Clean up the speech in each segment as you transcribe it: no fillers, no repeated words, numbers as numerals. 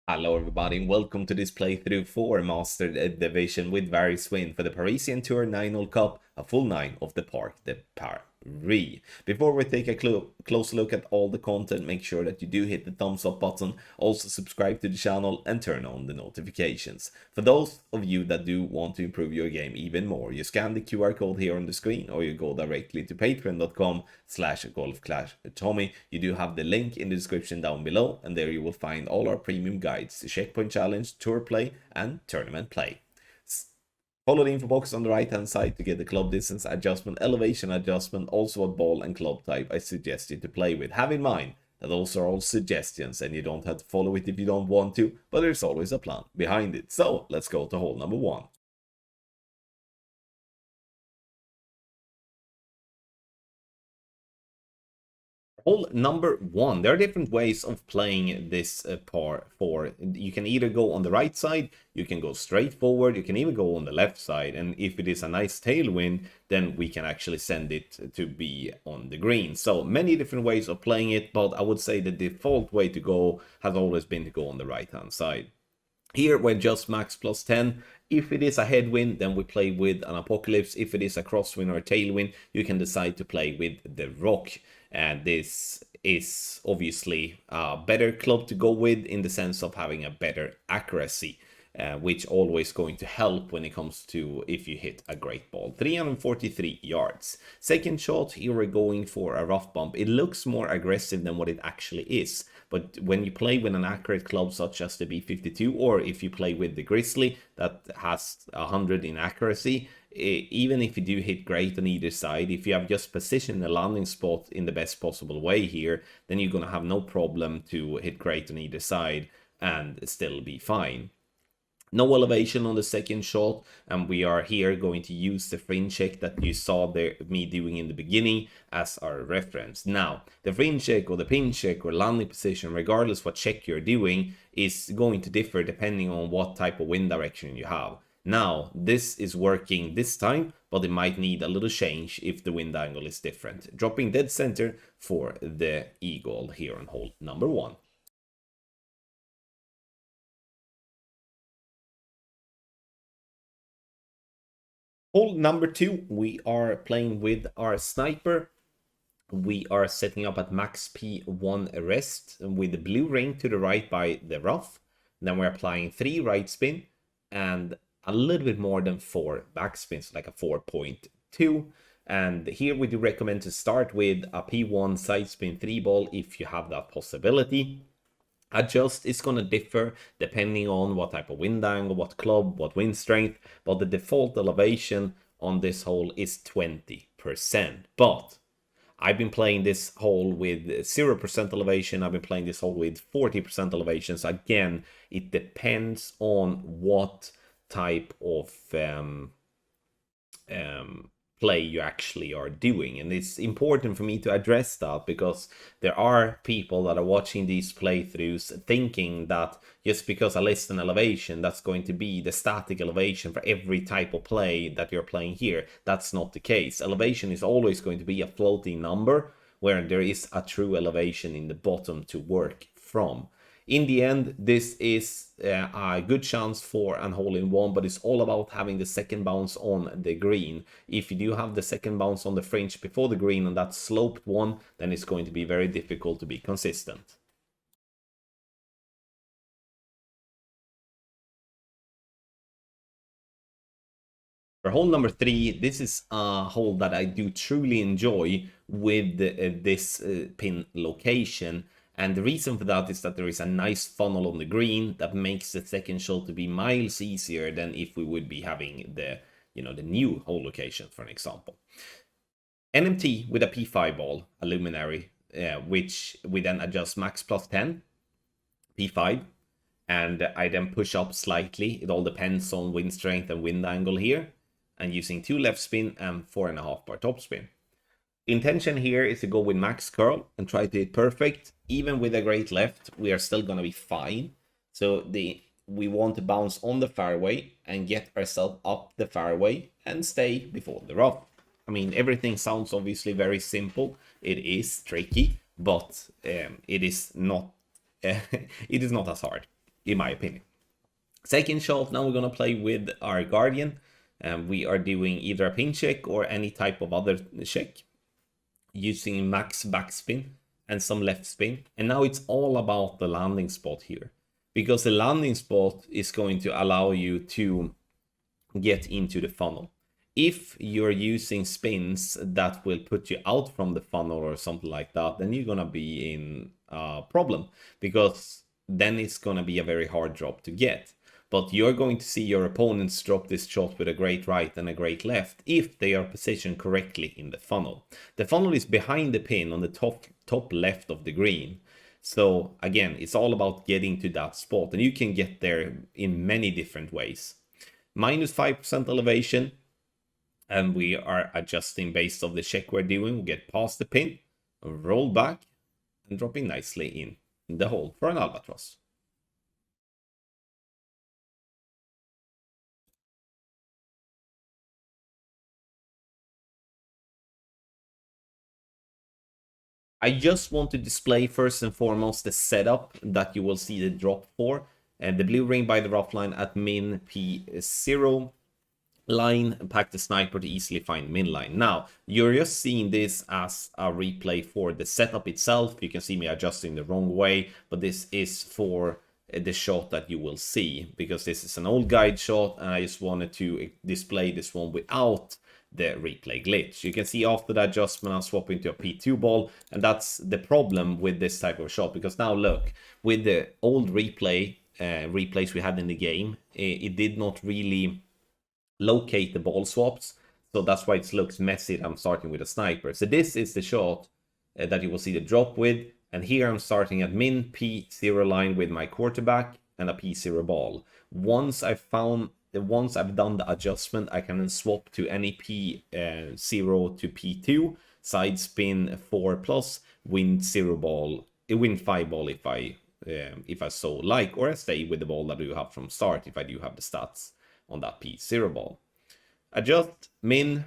Hello everybody and welcome to this playthrough for Master Division with various win for the Parisian Tour 9-hole Cup, a full 9 of the Parc de Paris. Before we take a close look at all the content, make sure that you do hit the thumbs up button, also subscribe to the channel and turn on the notifications. For those of you that do want to improve your game even more, you scan the QR code here on the screen or you go directly to patreon.com/golfclashtommy. You do have the link in the description down below, and there you will find all our premium guides to checkpoint challenge, tour play and tournament play. Follow the info box on the right hand side to get the club distance adjustment, elevation adjustment, also what ball and club type I suggest you to play with. Have in mind that those are all suggestions and you don't have to follow it if you don't want to, but there's always a plan behind it. So let's go to hole number 1. Hole number 1. There are different ways of playing this par 4. You can either go on the right side, you can go straight forward, you can even go on the left side. And if it is a nice tailwind, then we can actually send it to be on the green. So many different ways of playing it, but I would say the default way to go has always been to go on the right hand side. Here we're just max plus 10. If it is a headwind, then we play with an Apocalypse. If it is a crosswind or a tailwind, you can decide to play with the Rock. And this is obviously a better club to go with in the sense of having a better accuracy, which always going to help when it comes to if you hit a great ball. 343 yards. Second shot, here we're going for a rough bump. It looks more aggressive than what it actually is. But when you play with an accurate club such as the B52, or if you play with the Grizzly that has 100 in accuracy, even if you do hit great on either side, if you have just positioned the landing spot in the best possible way here, then you're going to have no problem to hit great on either side and still be fine. No elevation on the second shot, and we are here going to use the fringe check that you saw me doing in the beginning as our reference. Now, the fringe check or the pin check or landing position, regardless what check you're doing, is going to differ depending on what type of wind direction you have. Now, this is working this time, but it might need a little change if the wind angle is different. Dropping dead center for the eagle here on hole number 1. Hole number 2, we are playing with our sniper. We are setting up at max P1 rest with the blue ring to the right by the rough. Then we're applying 3 right spin and a little bit more than 4 backspins, like a 4.2. And here we do recommend to start with a P1 side spin 3 ball if you have that possibility. Adjust is going to differ depending on what type of wind angle, what club, what wind strength, but the default elevation on this hole is 20%. But I've been playing this hole with 0% elevation. I've been playing this hole with 40% elevation. So again, it depends on what type of play you actually are doing, and it's important for me to address that because there are people that are watching these playthroughs thinking that just because I list an elevation, that's going to be the static elevation for every type of play that you're playing here. That's not the case. Elevation is always going to be a floating number where there is a true elevation in the bottom to work from. In the end, this is a good chance for an hole-in-one, but it's all about having the second bounce on the green. If you do have the second bounce on the fringe before the green and that sloped one, then it's going to be very difficult to be consistent. For hole number 3, this is a hole that I do truly enjoy with this pin location. And the reason for that is that there is a nice funnel on the green that makes the second shot to be miles easier than if we would be having the new hole location, for an example. NMT with a P5 ball, a luminary, which we then adjust max plus 10, P5, and I then push up slightly. It all depends on wind strength and wind angle here, and using 2 left spin and 4.5 bar top spin. Intention here is to go with max curl and try to hit perfect. Even with a great left, we are still going to be fine. So we want to bounce on the fairway and get ourselves up the fairway and stay before the rough. I mean, everything sounds obviously very simple. It is tricky, but it is not it is not as hard. in my opinion. Second shot, now we're going to play with our Guardian. We are doing either a pin check or any type of other check, using max backspin and some left spin. And now it's all about the landing spot here, because the landing spot is going to allow you to get into the funnel. If you're using spins that will put you out from the funnel or something like that, then you're gonna be in a problem, because then it's gonna be a very hard drop to get. But you're going to see your opponents drop this shot with a great right and a great left if they are positioned correctly in the funnel. The funnel is behind the pin on the top left of the green. So again, it's all about getting to that spot, and you can get there in many different ways. Minus 5% elevation, and we are adjusting based on the check we're doing. We get past the pin, roll back, and dropping nicely in the hole for an albatross. I just want to display first and foremost the setup that you will see the drop for. And the blue ring by the rough line at min P0 line, pack the sniper to easily find min line. Now, you're just seeing this as a replay for the setup itself. You can see me adjusting the wrong way, but this is for the shot that you will see, because this is an old guide shot, and I just wanted to display this one without the replay glitch. You can see after the adjustment I'm swapping to a P2 ball, and that's the problem with this type of shot, because now look, with the old replays we had in the game, it did not really locate the ball swaps, so that's why it looks messy. I'm starting with a sniper. So this is the shot that you will see the drop with, and here I'm starting at min P0 line with my quarterback and a P0 ball. Once I've done the adjustment, I can then swap to any P0 to P2, side spin 4+, win 0 ball, win 5 ball if I so like, or I stay with the ball that I do have from start if I do have the stats on that P0 ball. Adjust min,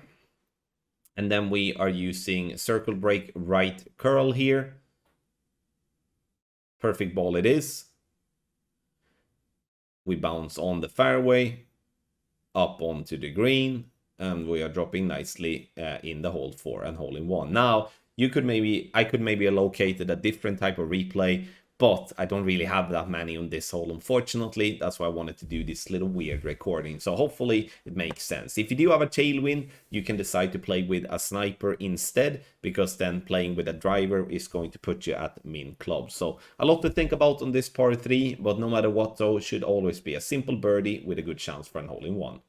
and then we are using circle break right curl here. Perfect ball it is. We bounce on the fairway, up onto the green, and we are dropping nicely in the hole 4 and hole in 1. Now, I could maybe have located a different type of replay, but I don't really have that many on this hole, unfortunately. That's why I wanted to do this little weird recording. So hopefully it makes sense. If you do have a tailwind, you can decide to play with a sniper instead, because then playing with a driver is going to put you at min club. So a lot to think about on this par 3, but no matter what though, should always be a simple birdie with a good chance for an hole in 1.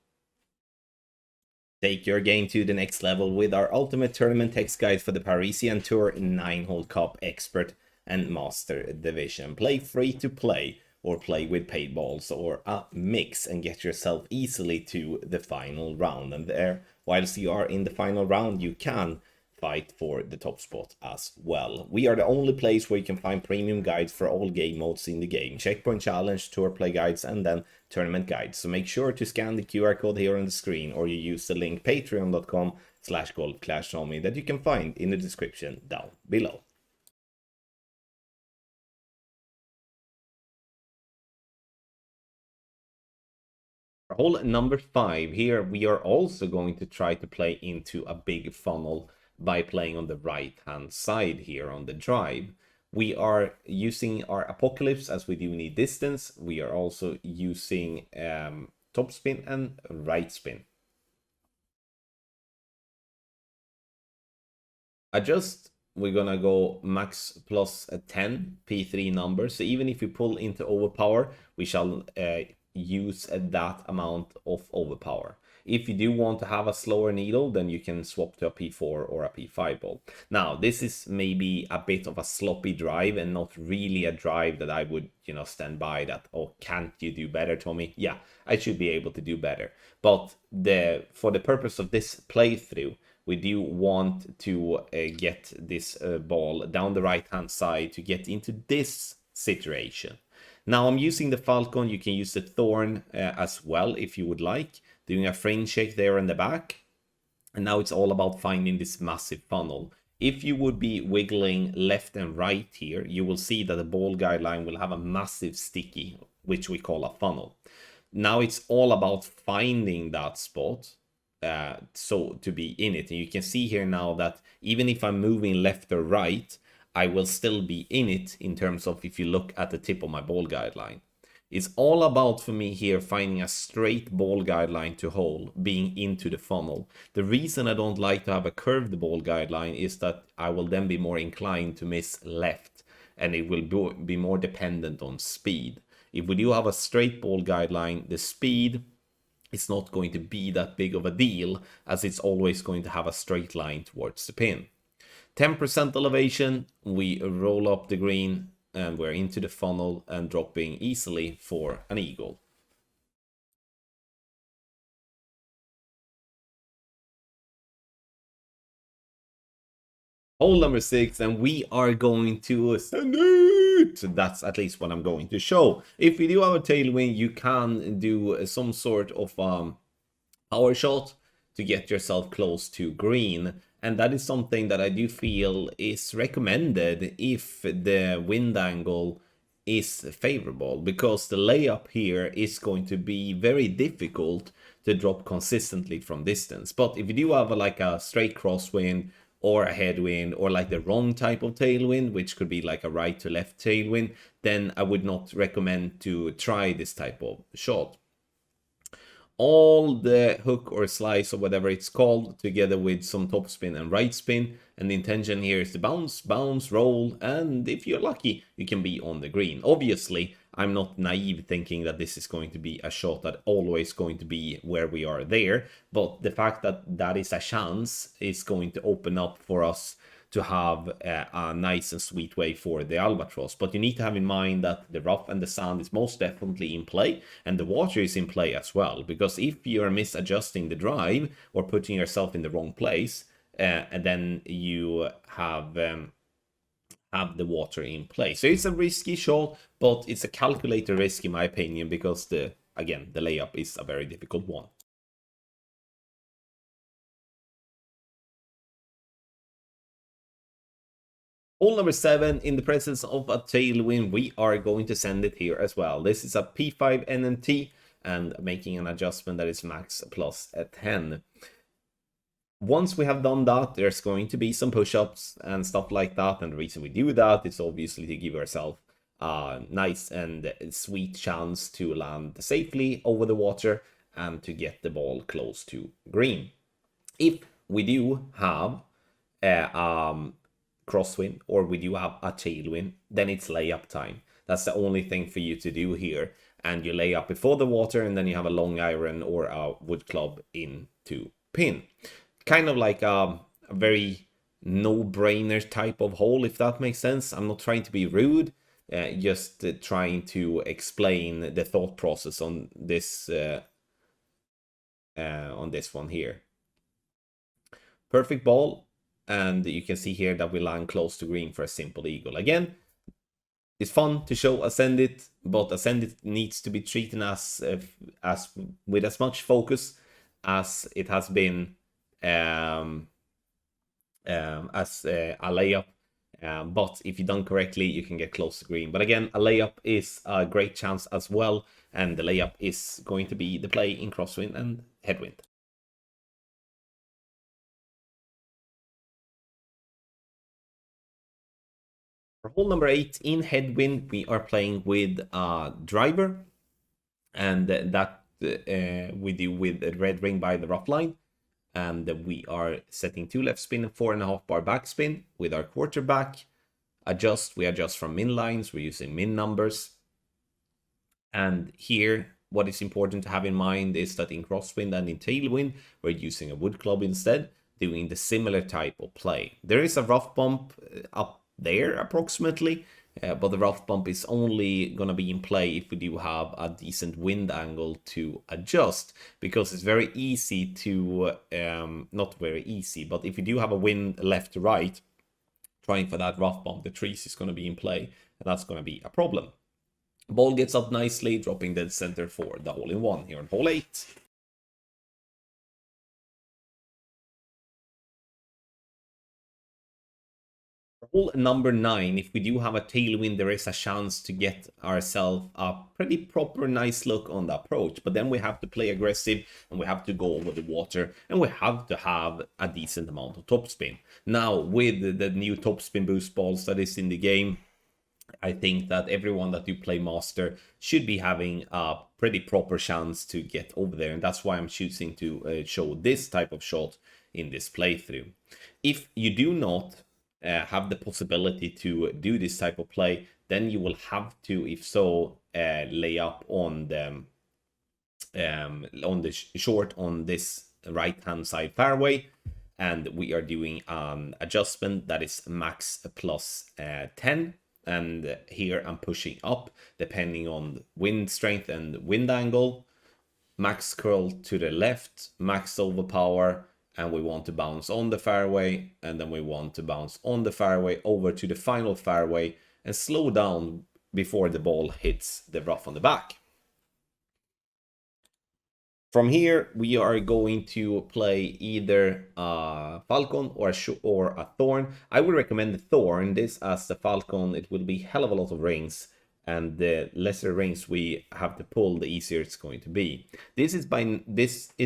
Take your game to the next level with our ultimate tournament text guide for the Parisian Tour 9-hole Cup Expert and Master Division. Play free to play, or play with paid balls, or a mix, and get yourself easily to the final round. And there, whilst you are in the final round, you can fight for the top spot as well. We are the only place where you can find premium guides for all game modes in the game. Checkpoint Challenge, Tour Play guides, and then tournament guides. So make sure to scan the QR code here on the screen, or you use the link patreon.com/golfclashtommy that you can find in the description down below. Hole number 5. Here we are also going to try to play into a big funnel by playing on the right hand side here on the drive. We are using our Apocalypse as we do need distance. We are also using top spin and right spin. Adjust, we're gonna go max plus a 10 P3 number. So even if we pull into overpower, we shall use that amount of overpower. If you do want to have a slower needle, then you can swap to a P4 or a P5 ball. Now, this is maybe a bit of a sloppy drive and not really a drive that I would, stand by that, oh, can't you do better, Tommy? Yeah, I should be able to do better. But for the purpose of this playthrough, we do want to get this ball down the right-hand side to get into this situation. Now I'm using the Falcon. You can use the Thorn as well if you would like. Doing a frame check there in the back. And now it's all about finding this massive funnel. If you would be wiggling left and right here, you will see that the ball guideline will have a massive sticky which we call a funnel. Now it's all about finding that spot, so to be in it. And you can see here now that even if I'm moving left or right, I will still be in it in terms of if you look at the tip of my ball guideline. It's all about, for me here, finding a straight ball guideline to hole, being into the funnel. The reason I don't like to have a curved ball guideline is that I will then be more inclined to miss left, and it will be more dependent on speed. If we do have a straight ball guideline, the speed is not going to be that big of a deal, as it's always going to have a straight line towards the pin. 10% elevation, we roll up the green, and we're into the funnel and dropping easily for an eagle. Hole number 6, and we are going to send it. That's at least what I'm going to show. If you do have a tailwind, you can do some sort of power shot to get yourself close to green. And that is something that I do feel is recommended if the wind angle is favorable, because the layup here is going to be very difficult to drop consistently from distance. But if you do have like a straight crosswind or a headwind, or like the wrong type of tailwind, which could be like a right to left tailwind, then I would not recommend to try this type of shot. All the hook or slice or whatever it's called, together with some topspin and right spin, and the intention here is to bounce, bounce, roll, and if you're lucky, you can be on the green. Obviously, I'm not naive thinking that this is going to be a shot that always going to be where we are there, but the fact that that is a chance is going to open up for us to have a nice and sweet way for the albatross. But you need to have in mind that the rough and the sand is most definitely in play, and the water is in play as well, because if you're misadjusting the drive or putting yourself in the wrong place, and then you have the water in play. So it's a risky shot, but it's a calculated risk in my opinion, because the layup is a very difficult one. Hole number 7, in the presence of a tailwind, we are going to send it here as well. This is a P5 NMT, and making an adjustment that is max plus a 10. Once we have done that, there's going to be some push-ups and stuff like that, and the reason we do that is obviously to give ourselves a nice and sweet chance to land safely over the water and to get the ball close to green. If we do have crosswind or we do have a tailwind, then it's layup time. That's the only thing for you to do here, and you lay up before the water, and then you have a long iron or a wood club into pin. Kind of like a very no-brainer type of hole, if that makes sense. I'm not trying to be rude, just trying to explain the thought process on this one here. Perfect ball, and you can see here that we land close to green for a simple eagle. Again, it's fun to show Ascend It, but Ascend It needs to be treated as with as much focus as it has been as a layup. But if you done correctly, you can get close to green. But again, a layup is a great chance as well, and the layup is going to be the play in crosswind and headwind. For hole number 8, in headwind, we are playing with a driver, and that we do with a red ring by the rough line. And we are setting 2 left spin and 4.5 bar backspin with our quarterback. We adjust from min lines, we're using min numbers. And here, what is important to have in mind is that in crosswind and in tailwind, we're using a wood club instead, doing the similar type of play. There is a rough bump up there approximately, but the rough bump is only going to be in play if we do have a decent wind angle to adjust, because it's very easy to, not very easy, but if you do have a wind left to right, trying for that rough bump, the trees is going to be in play, and that's going to be a problem. Ball gets up nicely, dropping dead center for the hole-in-one here on hole 8. Hole number 9, if we do have a tailwind, there is a chance to get ourselves a pretty proper nice look on the approach. But then we have to play aggressive and we have to go over the water and we have to have a decent amount of topspin. Now, with the new topspin boost balls that is in the game, I think that everyone that you play Master should be having a pretty proper chance to get over there. And that's why I'm choosing to show this type of shot in this playthrough. If you do not have the possibility to do this type of play, then you will have to, if so, lay up on the short on this right hand side fairway, and we are doing an adjustment that is max plus 10. And here I'm pushing up depending on wind strength and wind angle. Max curl to the left, max overpower, and we want to bounce on the fairway, and then we want to bounce on the fairway over to the final fairway and slow down before the ball hits the rough on the back. From here, we are going to play either a Falcon or a Thorn. I would recommend the Thorn. This, as the Falcon, it will be hell of a lot of rings, and the lesser rings we have to pull, the easier it's going to be. This is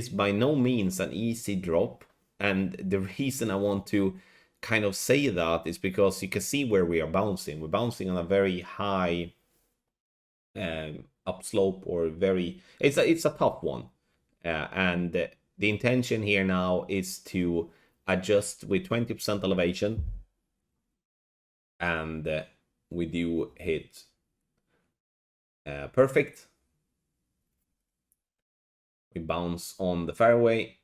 by no means an easy drop, and the reason I want to kind of say that is because you can see where we are bouncing. We're bouncing on a very high upslope, or it's a tough one, and the intention here now is to adjust with 20% elevation, and we do hit perfect. We bounce on the fairway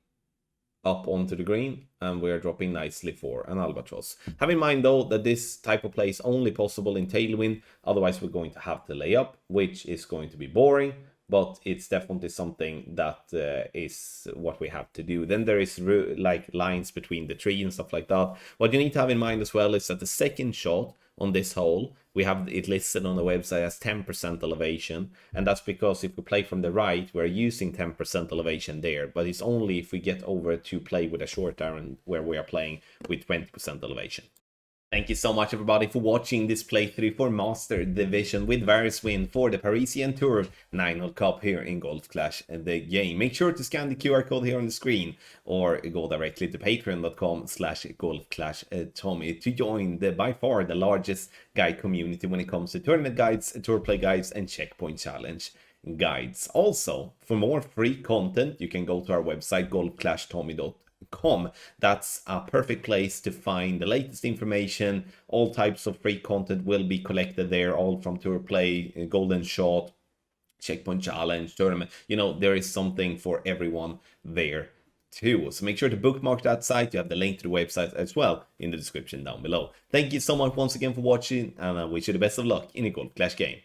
up onto the green, and we're dropping nicely for an albatross. Have in mind though that this type of play is only possible in tailwind, otherwise we're going to have to lay up, which is going to be boring, but it's definitely something that is what we have to do. Then there is like lines between the tree and stuff like that. What you need to have in mind as well is that the second shot on this hole, we have it listed on the website as 10% elevation, and that's because if we play from the right, we're using 10% elevation there, but it's only if we get over to play with a short iron where we are playing with 20% elevation. Thank you so much everybody for watching this playthrough for Master Division with various win for the Parisian Tour 9-hole Cup here in Golf Clash the game. Make sure to scan the QR code here on the screen or go directly to patreon.com/golfclashtommy to join the by far the largest guide community when it comes to tournament guides, tour play guides, and checkpoint challenge guides. Also, for more free content, you can go to our website golfclashtommy.com. That's a perfect place to find the latest information. All types of free content will be collected there, all from tour play, golden shot, checkpoint challenge, tournament. You know, there is something for everyone there too. So make sure to bookmark that site. You have the link to the website as well in the description down below. Thank you so much once again for watching, and I wish you the best of luck in a Golf Clash game.